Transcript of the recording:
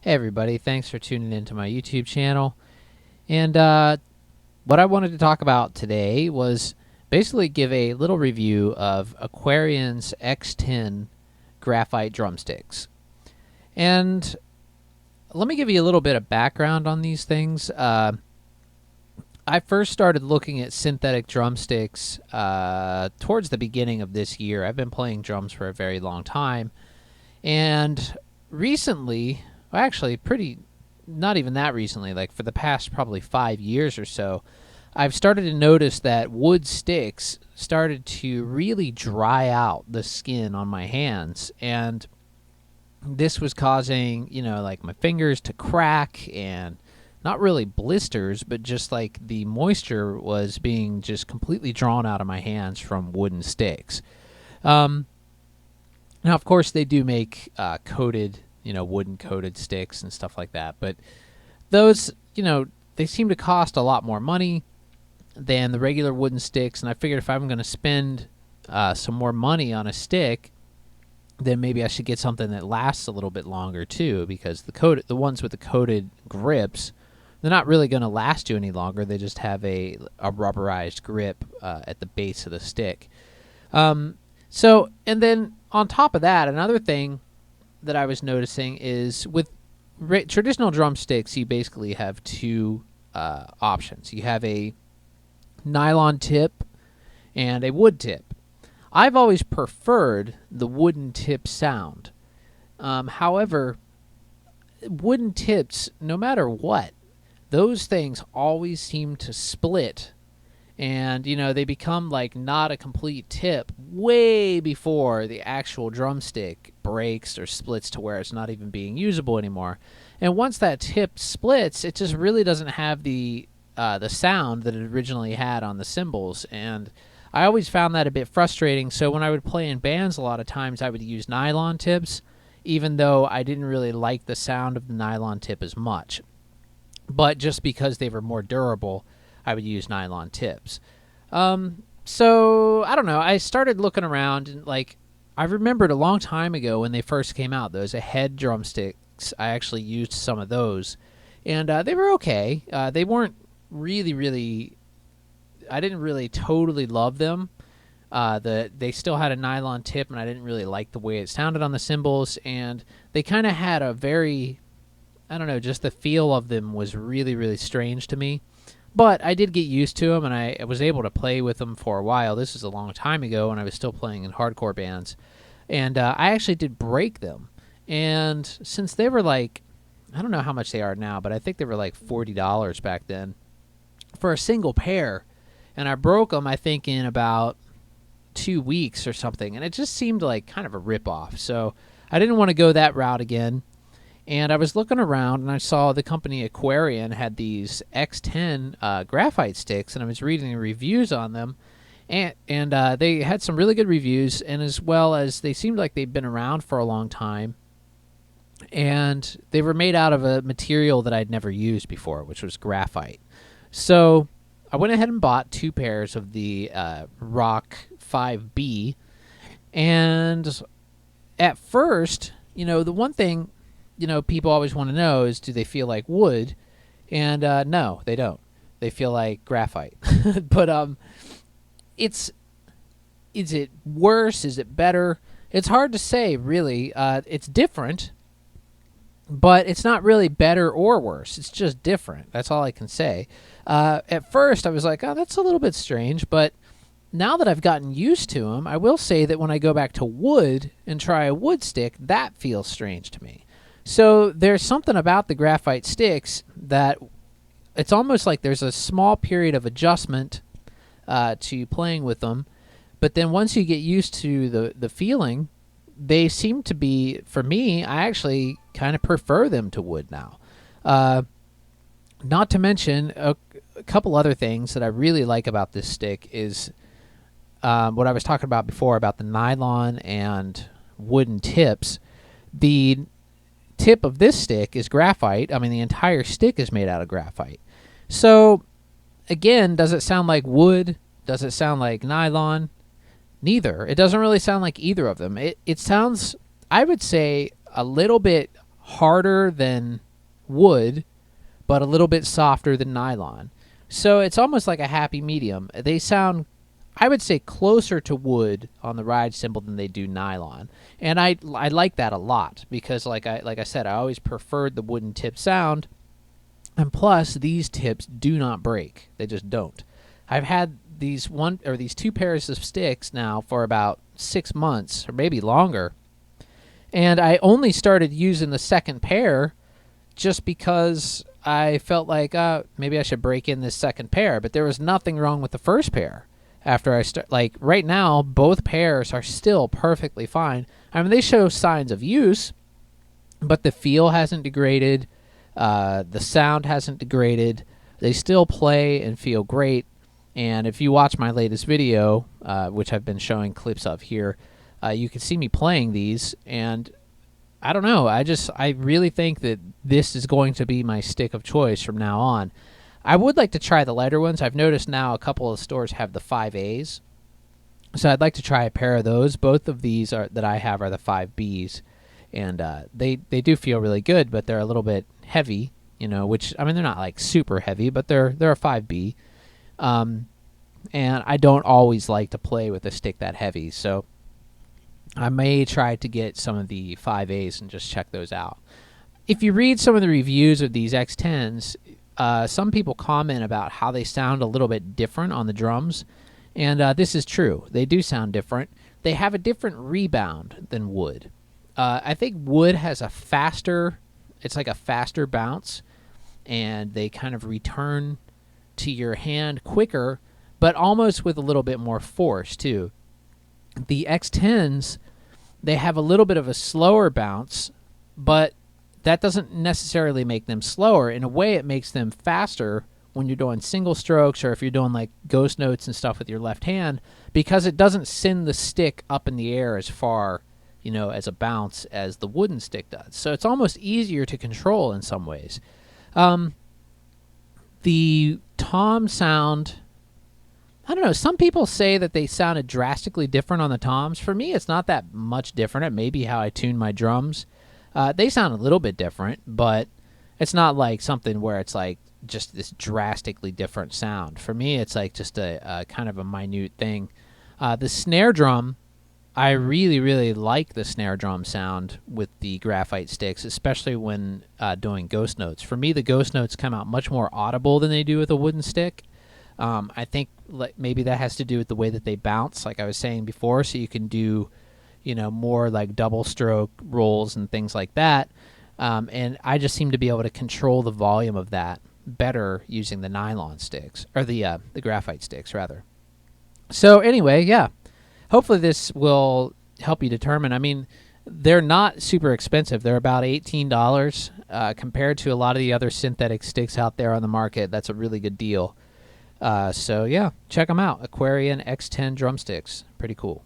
Hey everybody, thanks for tuning into my YouTube channel. And what I wanted to talk about today was basically give a little review of Aquarian's X-10 Graphite drumsticks. And let me give you a little bit of background on these things. I first started looking at synthetic drumsticks towards the beginning of this year. I've been playing drums for a very long time. And recently, well, actually, not even that recently, like for the past probably 5 years or so, I've started to notice that wood sticks started to really dry out the skin on my hands. And this was causing, like my fingers to crack, and not really blisters, but just like the moisture was being just completely drawn out of my hands from wooden sticks. Now, of course, they do make coated, wooden coated sticks and stuff like that. But those, they seem to cost a lot more money than the regular wooden sticks. And I figured if I'm going to spend some more money on a stick, then maybe I should get something that lasts a little bit longer too, because the ones with the coated grips, they're not really going to last you any longer. They just have a rubberized grip at the base of the stick. And then on top of that, another thing that I was noticing is with traditional drumsticks, you basically have two options. You have a nylon tip and a wood tip. I've always preferred the wooden tip sound. However, wooden tips, no matter what, those things always seem to split. And, they become like not a complete tip way before the actual drumstick breaks or splits to where it's not even being usable anymore. And once that tip splits, it just really doesn't have the sound that it originally had on the cymbals. And I always found that a bit frustrating. So when I would play in bands, a lot of times I would use nylon tips, even though I didn't really like the sound of the nylon tip as much. But just because they were more durable, I would use nylon tips. So I don't know. I started looking around, and I remembered a long time ago when they first came out, those head drumsticks. I actually used some of those, and they were okay. They weren't really. I didn't really totally love them. They still had a nylon tip, and I didn't really like the way it sounded on the cymbals, and they kind of had a very, I don't know, just the feel of them was really strange to me. But I did get used to them, and I was able to play with them for a while. This is a long time ago, and I was still playing in hardcore bands. And I actually did break them. And since they were I don't know how much they are now, but I think they were like $40 back then for a single pair. And I broke them, I think, in about 2 weeks or something. And it just seemed like kind of a ripoff. So I didn't want to go that route again. And I was looking around, and I saw the company Aquarian had these X-10 graphite sticks, and I was reading the reviews on them, and they had some really good reviews, and as well as they seemed like they'd been around for a long time, and they were made out of a material that I'd never used before, which was graphite. So I went ahead and bought 2 pairs of the Rock 5B, and at first, the one thing people always want to know is, do they feel like wood? And no, they don't. They feel like graphite. But is it worse? Is it better? It's hard to say, really. It's different, but it's not really better or worse. It's just different. That's all I can say. At first, I was like, oh, that's a little bit strange, but now that I've gotten used to them, I will say that when I go back to wood and try a wood stick, that feels strange to me. So there's something about the graphite sticks that it's almost like there's a small period of adjustment to playing with them. But then once you get used to the feeling, they seem to be, for me, I actually kind of prefer them to wood now. Not to mention a couple other things that I really like about this stick is what I was talking about before about the nylon and wooden tips. The tip of this stick is graphite. I mean, the entire stick is made out of graphite. So, again, does it sound like wood? Does it sound like nylon? Neither. It doesn't really sound like either of them. It sounds, I would say, a little bit harder than wood, but a little bit softer than nylon. So it's almost like a happy medium. They sound, I would say, closer to wood on the ride cymbal than they do nylon. And I like that a lot because, like I said, I always preferred the wooden tip sound. And plus, these tips do not break. They just don't. I've had these two pairs of sticks now for about 6 months or maybe longer. And I only started using the second pair just because I felt like maybe I should break in this second pair. But there was nothing wrong with the first pair. After I start, like right now, both pairs are still perfectly fine. I mean, they show signs of use, but the feel hasn't degraded. The sound hasn't degraded. They still play and feel great. And if you watch my latest video, which I've been showing clips of here, you can see me playing these. And I don't know. I really think that this is going to be my stick of choice from now on. I would like to try the lighter ones. I've noticed now a couple of stores have the 5As. So I'd like to try a pair of those. Both of these that I have are the 5Bs. And they do feel really good, but they're a little bit heavy, you know, which, I mean, they're not like super heavy, but they're a 5B. And I don't always like to play with a stick that heavy, so I may try to get some of the 5As and just check those out. If you read some of the reviews of these X10s, some people comment about how they sound a little bit different on the drums, and this is true. They do sound different. They have a different rebound than wood. I think wood has it's like a faster bounce, and they kind of return to your hand quicker, but almost with a little bit more force too. The X10s, they have a little bit of a slower bounce, but that doesn't necessarily make them slower. In a way, it makes them faster when you're doing single strokes or if you're doing like ghost notes and stuff with your left hand, because it doesn't send the stick up in the air as far, you know, as a bounce as the wooden stick does. So it's almost easier to control in some ways. The tom sound, I don't know, some people say that they sounded drastically different on the toms. For me, it's not that much different. It may be how I tune my drums. They sound a little bit different, but it's not like something where it's like just this drastically different sound. For me, it's like just a kind of a minute thing. The snare drum, I really, really like the snare drum sound with the graphite sticks, especially when doing ghost notes. For me, the ghost notes come out much more audible than they do with a wooden stick. I think maybe that has to do with the way that they bounce, like I was saying before, so you can do, you know, more like double stroke rolls and things like that. And I just seem to be able to control the volume of that better using the nylon sticks, or the graphite sticks, rather. So anyway, yeah. Hopefully this will help you determine. I mean, they're not super expensive. They're about $18 compared to a lot of the other synthetic sticks out there on the market. That's a really good deal. So yeah, check them out. Aquarian X10 drumsticks. Pretty cool.